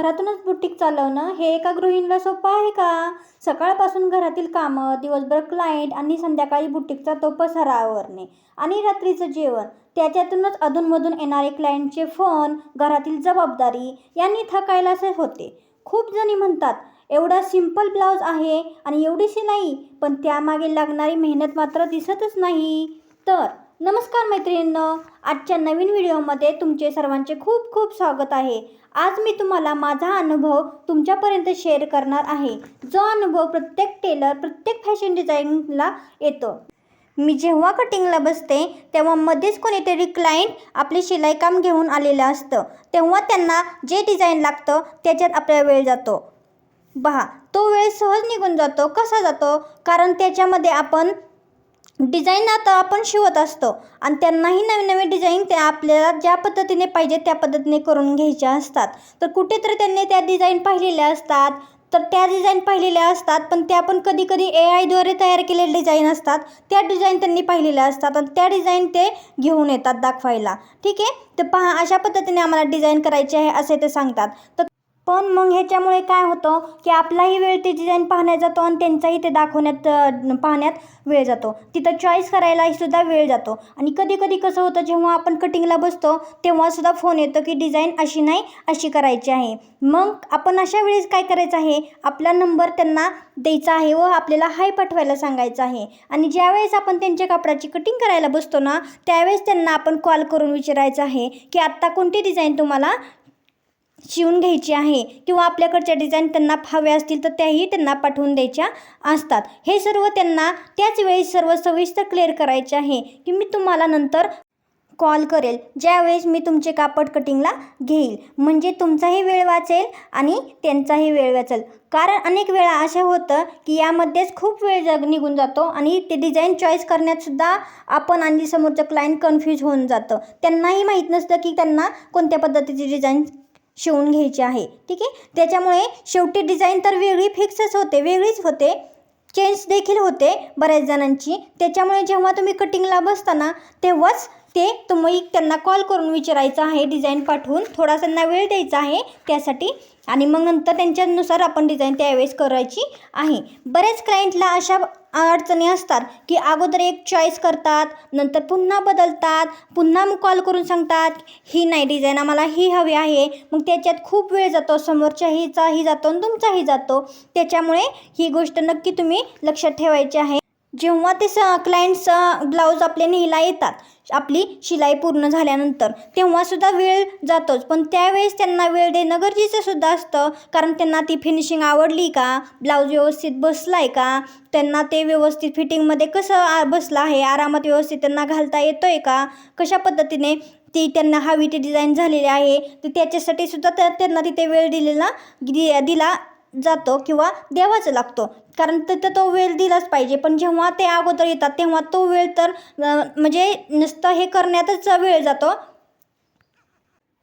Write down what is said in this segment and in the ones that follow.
घरातूनच बुटीक चालवणं हे एका गृहिणीला सोपं आहे का? सकाळपासून घरातील कामं, दिवसभर क्लायंट आणि संध्याकाळी बुटीकचा तो पसारा आवरणे आणि रात्रीचं जेवण, त्याच्यातूनच अधूनमधून येणारे क्लायंटचे फोन, घरातील जबाबदारी यांनी थकायलाच होते. खूप जणी म्हणतात, एवढा सिंपल ब्लाऊज आहे आणि एवढी शिलाई, पण त्यामागे लागणारी मेहनत मात्र दिसतच नाही. तर नमस्कार मैत्रिणींनो, आजच्या नवीन व्हिडिओमध्ये तुमचे सर्वांचे खूप खूप स्वागत आहे. आज मी तुम्हाला माझा अनुभव तुमच्यापर्यंत शेअर करणार आहे, जो अनुभव प्रत्येक टेलर, प्रत्येक फॅशन डिझायनरला येतो. मी जेव्हा कटिंगला बसते तेव्हा मध्येच कोणीतरी क्लायंट आपले शिलाई काम घेऊन आलेलं असतं. तेव्हा त्यांना जे डिझाईन लागतं त्याच्यात आपला वेळ जातो. पहा, तो वेळ सहज निघून जातो. कसा जातो? कारण त्याच्यामध्ये आपण डिझाईन आता आपण शिवत असतो आणि त्यांनाही नवीन नवीन डिझाईन त्या आपल्याला ज्या पद्धतीने पाहिजे त्या पद्धतीने करून घ्यायच्या असतात. तर कुठेतरी त्यांनी त्या डिझाईन पाहिलेल्या असतात, पण त्या पण कधी कधी AI द्वारे तयार केलेले डिझाईन असतात. त्या डिझाईन त्यांनी पाहिलेल्या असतात आणि त्या डिझाईन ते घेऊन येतात दाखवायला. ठीक आहे, तर पहा, अशा पद्धतीने आम्हाला डिझाईन करायची आहे असे ते सांगतात. तर पण मग ह्याच्यामुळे काय होतं की आपलाही वेळ ते डिझाईन पाहण्यात जातो आणि त्यांचाही ते पाहण्यात वेळ जातो. तिथं चॉईस करायला सुद्धा वेळ जातो. आणि कधी कधी कसं होतं, जेव्हा आपण कटिंगला बसतो तेव्हा सुद्धा फोन येतो की डिझाईन अशी नाही, अशी करायची आहे. मग आपण अशा वेळेस काय करायचं आहे, आपला नंबर त्यांना द्यायचा आहे व आपल्याला हाय पाठवायला सांगायचं आहे. आणि ज्यावेळेस आपण त्यांच्या कापडाची कटिंग करायला बसतो ना, त्यावेळेस त्यांना आपण कॉल करून विचारायचं आहे की आत्ता कोणती डिझाईन तुम्हाला शिवून घ्यायची आहे, किंवा आपल्याकडच्या डिझाईन त्यांना हव्या असतील तर त्याही त्यांना पाठवून द्यायच्या असतात. हे सर्व त्यांना त्याच वेळी सर्व सविस्तर क्लिअर करायचे आहे की मी तुम्हाला नंतर कॉल करेल ज्यावेळेस मी तुमचे कापड कटिंगला घेईल. म्हणजे तुमचाही वेळ वाचेल आणि त्यांचाही वेळ वाचेल. कारण अनेक वेळा अशा होतं की यामध्येच खूप वेळ निघून जातो आणि ते डिझाईन चॉईस करण्यातसुद्धा आपण आणि समोरचं क्लायंट कन्फ्यूज होऊन जातं. त्यांनाही माहीत नसतं की त्यांना कोणत्या पद्धतीची डिझाईन शिवून घ्यायची आहे. ठीक आहे, त्याच्यामुळे शेवटी डिझाईन तर वेगळीच होते, चेंज देखील होते बऱ्याच जणांची. त्याच्यामुळे जेव्हा तुम्ही कटिंगला बसताना तेव्हाच तुम्ही त्यांना कॉल करून विचारायचं आहे, डिझाईन पाठवून थोडासा त्यांना वेळ द्यायचा आहे त्यासाठी, आणि मग नंतर त्यांच्यानुसार आपण डिझाईन त्यावेळेस करायची आहे. बऱ्याच क्लायंटला अशा अडचणी असतात की अगोदर एक चॉईस करतात, नंतर पुन्हा बदलतात, पुन्हा मग कॉल करून सांगतात ही नाही डिझाईन, आम्हाला ही हवी आहे. मग त्याच्यात खूप वेळ जातो, समोरच्याहीचाही जातो आणि तुमचाही जातो. त्याच्यामुळे ही गोष्ट नक्की तुम्ही लक्षात ठेवायची आहे. जेव्हा ते क्लायंट्स ब्लाऊज आपले न्यायला येतात आपली शिलाई पूर्ण झाल्यानंतर, तेव्हासुद्धा वेळ जातोच. पण त्यावेळेस त्यांना वेळ देणं गरजेचंसुद्धा असतं. कारण त्यांना ती फिनिशिंग आवडली का, ब्लाऊज व्यवस्थित बसला आहे का, त्यांना ते व्यवस्थित फिटिंगमध्ये कसं बसलं आहे, आरामात व्यवस्थित त्यांना घालता येतो आहे का, कशा पद्धतीने ती त्यांना हवी ती डिझाईन झालेली आहे, तर त्याच्यासाठी सुद्धा त्यांना तिथे वेळ दिला जातो किंवा द्यावाच लागतो. कारण तिथं तो वेळ दिलाच पाहिजे. पण जेव्हा ते अगोदर येतात तेव्हा तो वेळ तर म्हणजे नुसतं हे करण्यातच वेळ जातो.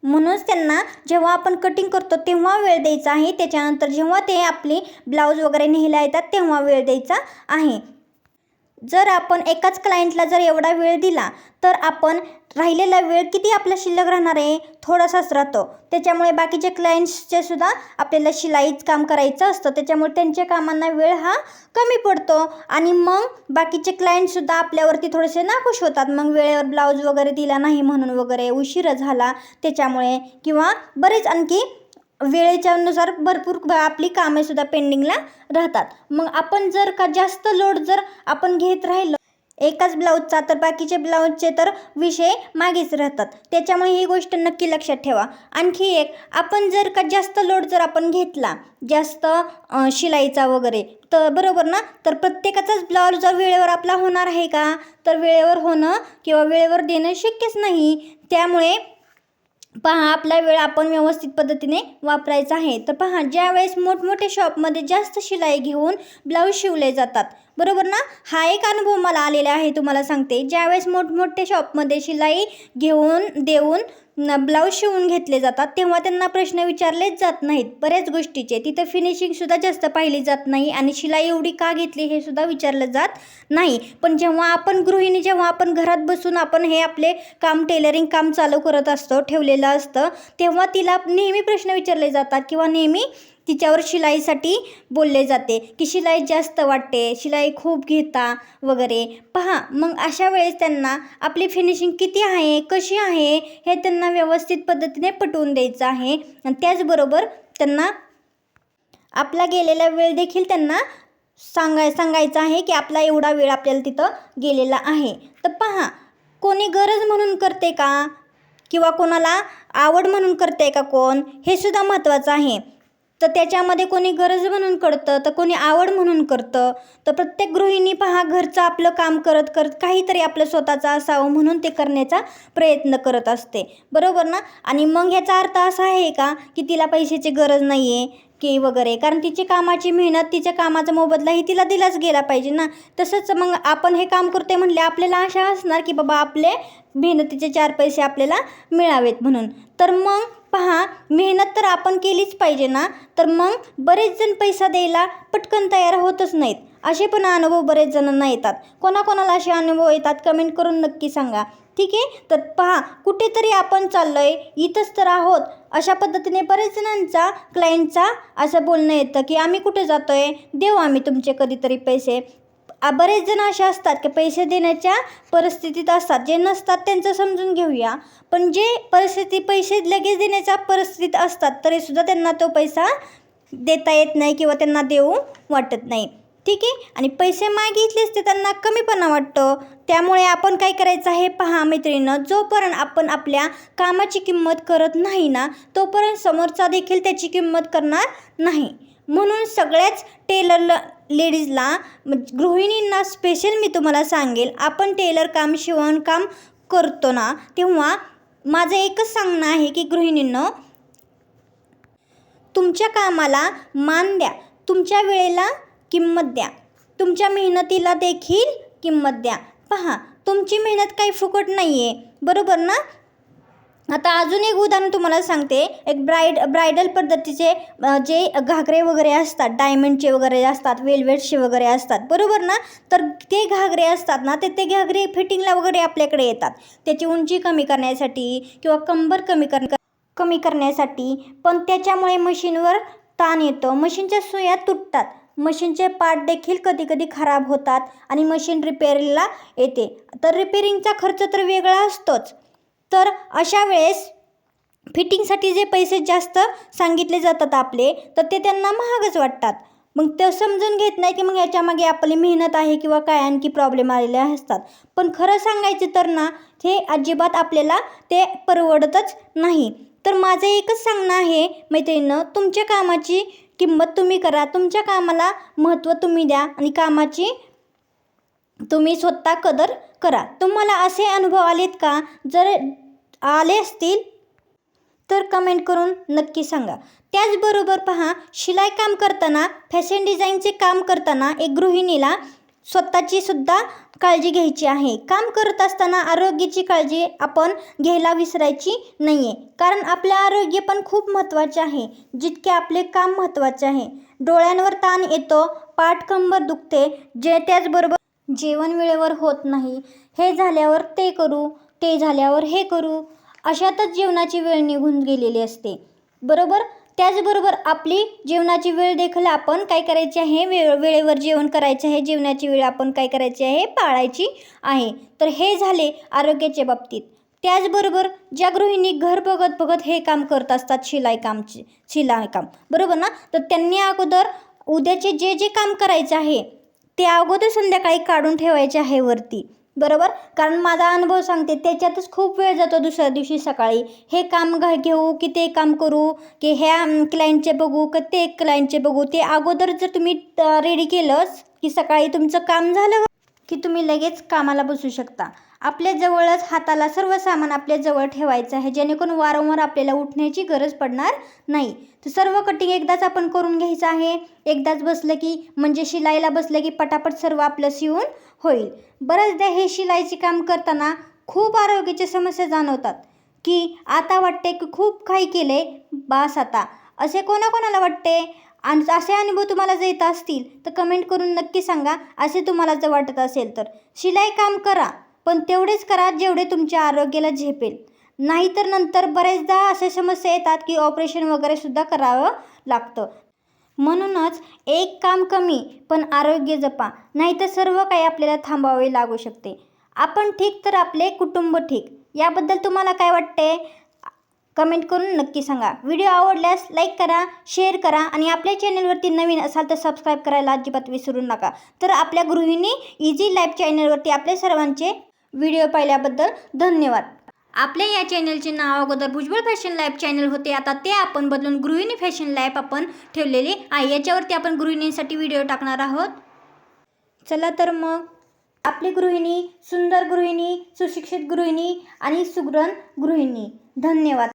म्हणूनच त्यांना जेव्हा आपण कटिंग करतो तेव्हा वेळ द्यायचा आहे. त्याच्यानंतर जेव्हा ते आपली ब्लाऊज वगैरे न्यायला येतात तेव्हा वेळ द्यायचा आहे. जर आपण एकाच क्लायंटला जर एवढा वेळ दिला तर आपण राहिलेला वेळ किती आपला शिल्लक राहणार आहे, थोडासाच राहतो. त्याच्यामुळे बाकीचे क्लायंट्सचे सुद्धा आपल्याला शिलाईच काम करायचं असतं. त्याच्यामुळे त्यांच्या कामांना वेळ हा कमी पडतो आणि मग बाकीचे क्लायंटसुद्धा आपल्यावरती थोडेसे नाखुश होतात. मग वेळेवर ब्लाऊज वगैरे दिला नाही म्हणून वगैरे, उशीर झाला त्याच्यामुळे, किंवा बरेच आणखी वेळेच्यानुसार भरपूर आपली कामेसुद्धा पेंडिंगला राहतात. मग आपण जर का जास्त लोड जर आपण घेत राहिलो एकाच ब्लाऊजचा, तर बाकीचे ब्लाऊजचे तर विषय मागेच राहतात. त्याच्यामुळे ही गोष्ट नक्की लक्षात ठेवा. आणखी एक, आपण जर का जास्त लोड जर आपण घेतला जास्त शिलाईचा वगैरे, तर बरोबर ना, तर प्रत्येकाचाच ब्लाऊज जर वेळेवर आपला होणार आहे का, तर वेळेवर होणं किंवा वेळेवर देणं शक्यच नाही. त्यामुळे पहा, आपला वेळ आपण व्यवस्थित पद्धतीने वापरायचा आहे. तर पहा, ज्यावेळेस मोठमोठे शॉपमध्ये जास्त शिलाई घेऊन ब्लाऊज शिवले जातात, बरोबर ना, हा एक अनुभव मला आलेला आहे, तुम्हाला सांगते. ज्यावेळेस मोठमोठे शॉपमध्ये शिलाई देऊन ब्लाऊज शिवून घेतले जातात तेव्हा त्यांना प्रश्न विचारलेच जात नाहीत बऱ्याच गोष्टीचे. तिथं फिनिशिंगसुद्धा जास्त पाहिली जात नाही आणि शिलाई एवढी का घेतली हे सुद्धा विचारलं जात नाही. पण जेव्हा आपण गृहिणी, जेव्हा आपण घरात बसून आपण हे आपले काम, टेलरिंग काम चालू करत असतो, ठेवलेलं असतं, तेव्हा तिला नेहमी प्रश्न विचारले जातात किंवा नेहमी तिच्यावर शिलाईसाठी बोलले जाते की शिलाई जास्त वाटते, शिलाई खूप घेता वगैरे. पहा, मग अशा वेळेस त्यांना आपली फिनिशिंग किती आहे, कशी आहे हे त्यांना व्यवस्थित पद्धतीने पटवून द्यायचं आहे. आणि त्याचबरोबर त्यांना आपला गेलेला वेळ देखील त्यांना सांगायचं आहे की आपला एवढा वेळ आपल्याला तिथं गेलेला आहे. तर पहा, कोणी गरज म्हणून करते का किंवा कोणाला आवड म्हणून करते का कोण, हे सुद्धा महत्त्वाचं आहे. तर त्याच्यामध्ये कोणी गरज म्हणून करतं तर कोणी आवड म्हणून करतं. तर प्रत्येक गृहिणी पहा, घरचं आपलं काम करत करत काहीतरी आपलं स्वतःचं असावं म्हणून ते करण्याचा प्रयत्न करत असते, बरोबर ना. आणि मग ह्याचा अर्थ असा आहे का की तिला पैशाची गरज नाही आहे की वगैरे, कारण तिची कामाची मेहनत, तिच्या कामाचा मोबदलाही तिला दिलाच गेला पाहिजे ना. तसंच मग आपण हे काम करते म्हणले आपल्याला आशा असणार की बाबा आपले मेहनतीचे 4 पैसे आपल्याला मिळावेत म्हणून. तर मग पहा, मेहनत तर आपण केलीच पाहिजे ना. तर मग बरेच जण पैसा द्यायला पटकन तयार होतच नाहीत. असे पण अनुभव बरेच जणांना येतात. कोणाकोणाला असे अनुभव येतात कमेंट करून नक्की सांगा, ठीक आहे. तर पहा, कुठेतरी आपण चाललो आहे, इथंच तर आहोत, अशा पद्धतीने बरेच जणांचा, क्लायंटचा असं बोलणं येतं की आम्ही कुठे जातो आहे, देऊ आम्ही तुमचे कधीतरी पैसे. बरेच जण असे असतात की पैसे देण्याच्या परिस्थितीत असतात, जे नसतात त्यांचं समजून घेऊया. पण जे पैसे लगेच देण्याच्या परिस्थितीत असतात तरीसुद्धा त्यांना तो पैसा देता येत नाही किंवा त्यांना देऊ वाटत नाही, ठीक आहे. आणि पैसे मागितलेच ते त्यांना कमीपणा वाटतं. त्यामुळे आपण काय करायचं आहे पहा मैत्रिणींनो, जोपर्यंत आपण आपल्या कामाची किंमत करत नाही ना, तोपर्यंत समोरचा देखील त्याची किंमत करणार नाही. म्हणून सगळ्याच टेलर लेडीजला, गृहिणींना स्पेशल मी तुम्हाला सांगेल, आपण टेलर काम, शिवणकाम करतो ना, तेव्हा माझं एकच सांगणं आहे की गृहिणींनो, तुमच्या कामाला मान द्या, तुमच्या वेळेला किंमत द्या, तुमच्या मेहनतीला देखील किंमत द्या. पहा, तुमची मेहनत काही फुकट नाही आहे, बरोबर ना. आता अजून एक उदाहरण तुम्हाला सांगते. एक ब्रायडल पद्धतीचे जे घागरे वगैरे असतात, डायमंडचे वगैरे असतात, वेलवेटचे वगैरे असतात, बरोबर ना. तर ते घागरे असतात ना, ते घागरे फिटिंगला वगैरे आपल्याकडे येतात, त्याची उंची कमी करण्यासाठी किंवा कंबर कमी करण्यासाठी. पण त्याच्यामुळे मशीनवर ताण येतो, मशीनच्या सुया तुटतात, मशीनचे पार्ट देखील कधी कधी खराब होतात आणि मशीन रिपेअरिंगला येते. तर रिपेअरिंगचा खर्च तर वेगळा असतोच. तर अशा वेळेस फिटिंगसाठी जे पैसे जास्त सांगितले जातात आपले, तर ते त्यांना महागच वाटतात. मग ते समजून घेत नाही की मग याच्यामागे आपली मेहनत आहे किंवा काय आणखी प्रॉब्लेम आलेले असतात. पण खरं सांगायचं तर ना, हे अजिबात आपल्याला ते परवडतच नाही. तर माझं एकच सांगणं आहे मैत्रिणींनो, तुमच्या कामाची किंमत तुम्ही करा, तुमच्या कामाला महत्त्व तुम्ही द्या आणि कामाची तुम्ही स्वतः कदर करा. तुम्हाला असे अनुभव आलेत का? जर आले असतील तर कमेंट करून नक्की सांगा. त्याचबरोबर पहा, शिलाई काम करताना, फॅशन डिझाईनचे काम करताना एक गृहिणीला स्वतःची सुद्धा काळजी घ्यायची आहे. काम करत असताना आरोग्याची काळजी आपण घ्यायला विसरायची नाही आहे, कारण आपले आरोग्य पण खूप महत्त्वाचे आहे, जितके आपले काम महत्त्वाचे आहे. डोळ्यांवर ताण येतो, पाठ कंबर दुखते, त्याचबरोबर जेवण वेळेवर होत नाही, हे झाल्यावर ते करू, ते झाल्यावर हे करू, अशातच जेवणाची वेळ निघून गेलेली असते, बरोबर. त्याचबरोबर आपली जेवणाची वेळ देखील आपण काय करायची आहे, वेळेवर जेवण करायचे आहे, जेवणाची वेळ आपण काय करायची आहे, पाळायची आहे. तर हे झाले आरोग्याच्या बाबतीत. त्याचबरोबर ज्या गृहिणी घर बघत बघत हे काम करत असतात, शिलाईकाम, बरोबर ना, तर त्यांनी अगोदर उद्याचे जे जे काम करायचे आहे ते अगोदर संध्याकाळी काढून ठेवायचे आहे वरती, बरोबर. कारण माझा अनुभव सांगते, त्याच्यातच खूप वेळ जातो. दुसऱ्या दिवशी सकाळी हे काम घेऊ की ते काम करू, की ह्या क्लायंटचे बघू की ते क्लायंटचे बघू. ते अगोदर जर तुम्ही रेडी केलंच की सकाळी तुमचं काम झालं की तुम्ही लगेच कामाला बसू शकता. आपल्या जवळच हाताला सर्व सामान आपल्या जवळ ठेवायचं आहे, जेणेकरून वारंवार आपल्याला उठण्याची गरज पडणार नाही. तर सर्व कटिंग एकदाच आपण करून घ्यायचं आहे. एकदाच बसलं की म्हणजे शिलाईला बसलं की पटापट सर्व आपलं शिवून होईल. बऱ्याचदा हे शिलाईचे काम करताना खूप आरोग्याच्या समस्या जाणवतात. की आता वाटते की खूप काही केले, बास आता, असे कोणाकोणाला वाटते? आणि असे अनुभव तुम्हाला जर येत असतील तर कमेंट करून नक्की सांगा. असे तुम्हाला जर वाटत असेल तर शिलाई काम करा, पण तेवढेच करा जेवढे तुमच्या आरोग्याला झेपेल. नाहीतर नंतर बरेचदा अशा समस्या येतात की ऑपरेशन वगैरे सुद्धा करावं लागतं. म्हणूनच एक काम कमी पण आरोग्य जपा, नाहीतर सर्व काही आपल्याला थांबावे लागू शकते. आपण ठीक तर आपले कुटुंब ठीक. याबद्दल तुम्हाला काय वाटते? कमेंट करून नक्की सांगा. व्हिडिओ आवडल्यास लाईक करा, शेअर करा आणि आपल्या चॅनलवरती नवीन असाल तर सबस्क्राईब करायला अजिबात विसरू नका. तर आपल्या गृहिणी इझी लाईफ चॅनलवरती आपल्या सर्वांचे व्हिडिओ पाहिल्याबद्दल धन्यवाद. आपल्या या चॅनलचे नाव अगोदर भुजबळ फॅशन लाईफ चॅनल होते, आता ते आपण बदलून गृहिणी फॅशन लाईफ आपण ठेवलेले आहे. याच्यावरती आपण गृहिणींसाठी व्हिडिओ टाकणार आहोत. चला तर मग आपली गृहिणी, सुंदर गृहिणी, सुशिक्षित गृहिणी आणि सुगरण गृहिणी. धन्यवाद.